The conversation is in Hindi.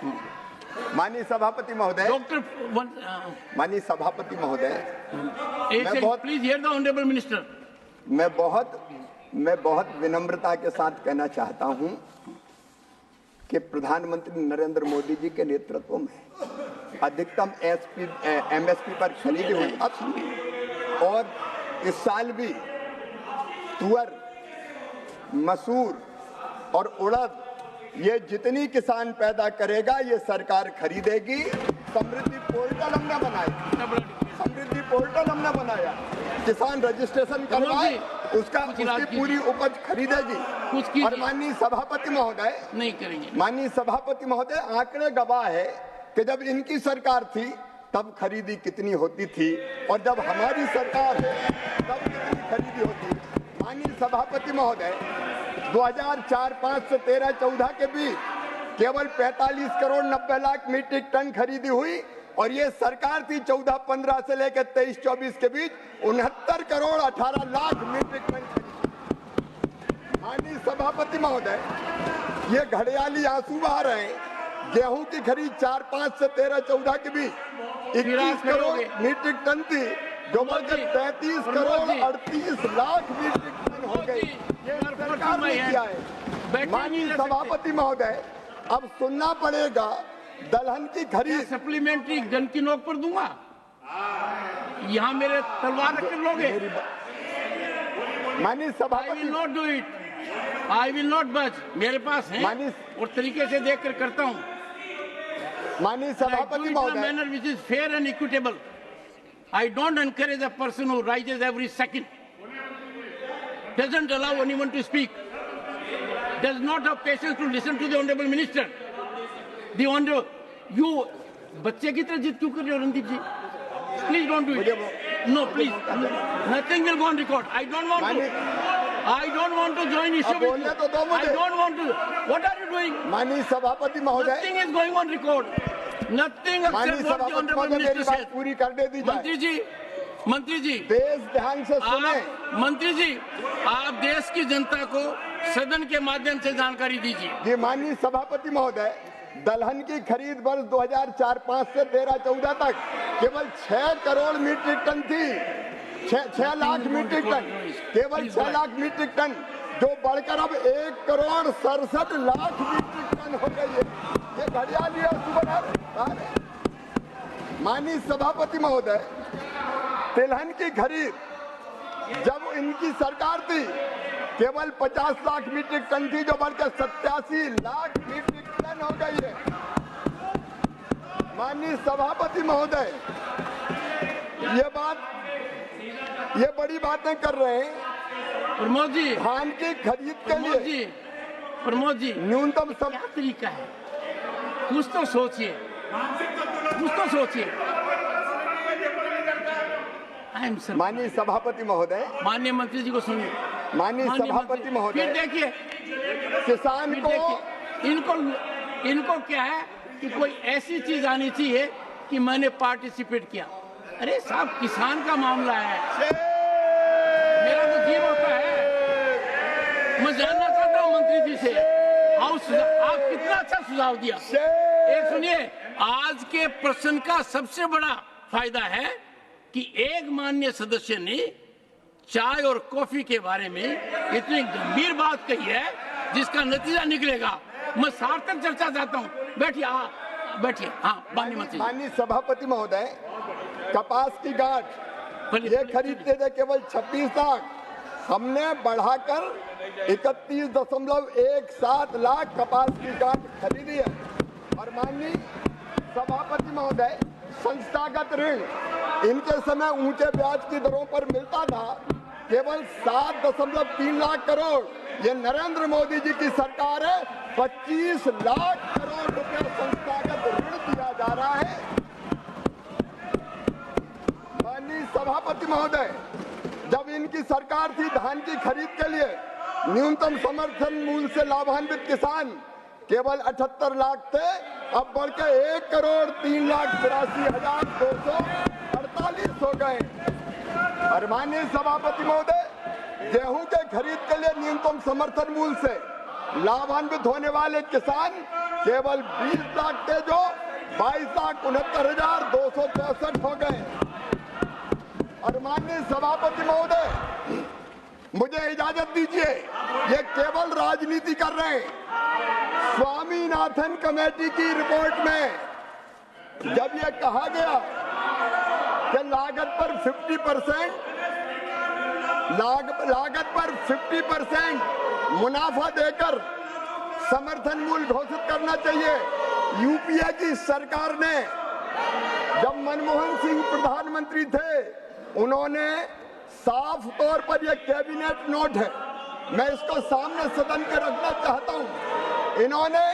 माननीय सभापति महोदय, माननीय सभापति महोदय, please here the honourable minister. मैं बहुत विनम्रता के साथ कहना चाहता हूं कि प्रधानमंत्री नरेंद्र मोदी जी के नेतृत्व में अधिकतम एमएसपी पर खरीदी हुई अब और इस साल भी तुअर, मसूर और उड़द ये जितनी किसान पैदा करेगा ये सरकार खरीदेगी। समृद्धि पोर्टल हमने बनाया, समृद्धि पोर्टल हमने बनाया, किसान रजिस्ट्रेशन करवाए, उसकी पूरी उपज खरीदेगी। और माननीय सभापति महोदय नहीं करेंगे, माननीय सभापति महोदय, आंकड़े गवाह है कि जब इनकी सरकार थी तब खरीदी कितनी होती थी और जब हमारी सरकार है तब कितनी खरीदी होती। माननीय सभापति महोदय, 2004-05 से 13-14 के बीच केवल 45 करोड़ 90 लाख मीट्रिक टन खरीदी हुई और ये सरकार थी 14-15 से लेकर 23-24 के बीच 69 करोड़ 18 लाख मीट्रिक टन खरीदी। माननीय सभापति महोदय, ये घड़ियाली आंसू बहा रहे हैं। गेहूं की खरीद 4-5 से 13-14 के बीच 21 करोड़ मीट्रिक टन थी, जो बढ़कर 33 करोड़ 38 लाख मीट्रिक टन हो गई। ये सरकार ने किया है। माननीय सभापति महोदय, अब सुनना पड़ेगा दलहन की खरीद सप्लीमेंट्री गन की नोक पर दूंगा, यहाँ मेरे तलवार रख कर लोगे। माननीय सभापति, I will not do it, I will not budge। मेरे पास है और तरीके से देख कर करता हूँ। माननीय सभापति महोदय, manner which is fair and equitable। I don't encourage a person who rises every second, doesn't allow anyone to speak, does not have patience to listen to the honorable minister। The honorable, you बच्चे की तरह जिद क्यों कर रहे हो रणदीप जी? Please don't do it। No, please, nothing will go on record। I don't want to join issue with you। I don't want to। What are you doing? माननीय सभापति महोदय, Nothing is going on record। Nothing except what the honorable minister said। पूरी कर दे दी जाए। मंत्री जी, देश ध्यान से सुने। मंत्री जी, आप देश की जनता को सदन के माध्यम से जानकारी दीजिए। जी माननीय सभापति महोदय, दलहन की खरीद वर्ष 2004-05 से 13-14 तक केवल 6 करोड़ मीट्रिक टन थी, 6 लाख मीट्रिक टन, केवल 6 लाख मीट्रिक टन, जो बढ़कर अब 1 करोड़ 67 लाख मीट्रिक टन हो गई है। ये घड़ियाली सुबह। माननीय सभापति महोदय, तिलहन की खरीद जब इनकी सरकार थी केवल 50 लाख मीट्रिक टन थी, जो बढ़कर 87 लाख मीट्रिक टन हो गई है। माननीय सभापति महोदय, ये बड़ी बातें कर रहे हैं। प्रमोद जी, धान की खरीद के लिए प्रमोद जी न्यूनतम क्या तरीका है? कुछ तो सोचिए, कुछ तो सोचिए। माननीय सभापति महोदय, माननीय मंत्री जी को सुनिए। माननीय सभापति महोदय, फिर देखिए किसान को इनको क्या है कि कोई ऐसी चीज आनी चाहिए कि मैंने पार्टिसिपेट किया। अरे साहब, किसान का मामला है, मेरा तो जीव होता है। मैं जानना चाहता हूँ मंत्री जी से, आप कितना अच्छा सुझाव दिया। एक सुनिए, आज के प्रश्न का सबसे बड़ा फायदा है कि एक माननीय सदस्य ने चाय और कॉफी के बारे में इतनी गंभीर बात कही है जिसका नतीजा निकलेगा। मैं सार्थक चर्चा चाहता हूँ। बैठिए, बैठिए। हाँ, माननीय मंत्री। माननीय सभापति महोदय, कपास की गांठ ये खरीदते थे केवल 26 लाख, हमने बढ़ाकर 31.17 लाख कपास की गांठ खरीदी है। और माननीय सभापति महोदय, संस्थागत ऋण इनके समय ऊंचे ब्याज की दरों पर मिलता था, केवल 7.3 लाख करोड़। ये नरेंद्र मोदी जी की सरकार है, 25 लाख करोड़ रुपए संस्थागत ऋण दिया जा रहा है। माननीय सभापति महोदय, जब इनकी सरकार थी धान की खरीद के लिए न्यूनतम समर्थन मूल्य से लाभान्वित किसान केवल 78 लाख थे, अब बढ़कर 1 करोड़ 3,82,248 हो गए। और माननीय सभापति महोदय, गेहूं के खरीद के लिए न्यूनतम समर्थन मूल्य से लाभान्वित होने वाले किसान केवल 20 लाख थे जो 22,69,264 हो गए। और माननीय सभापति महोदय, मुझे इजाजत दीजिए, ये केवल राजनीति कर रहे हैं। स्वामीनाथन कमेटी की रिपोर्ट में जब ये कहा गया कि लागत पर 50% मुनाफा देकर समर्थन मूल्य घोषित करना चाहिए, यूपीए की सरकार ने, जब मनमोहन सिंह प्रधानमंत्री थे, उन्होंने साफ तौर पर यह कैबिनेट नोट है, मैं इसको सामने सदन के रखना चाहता हूं, इन्होंने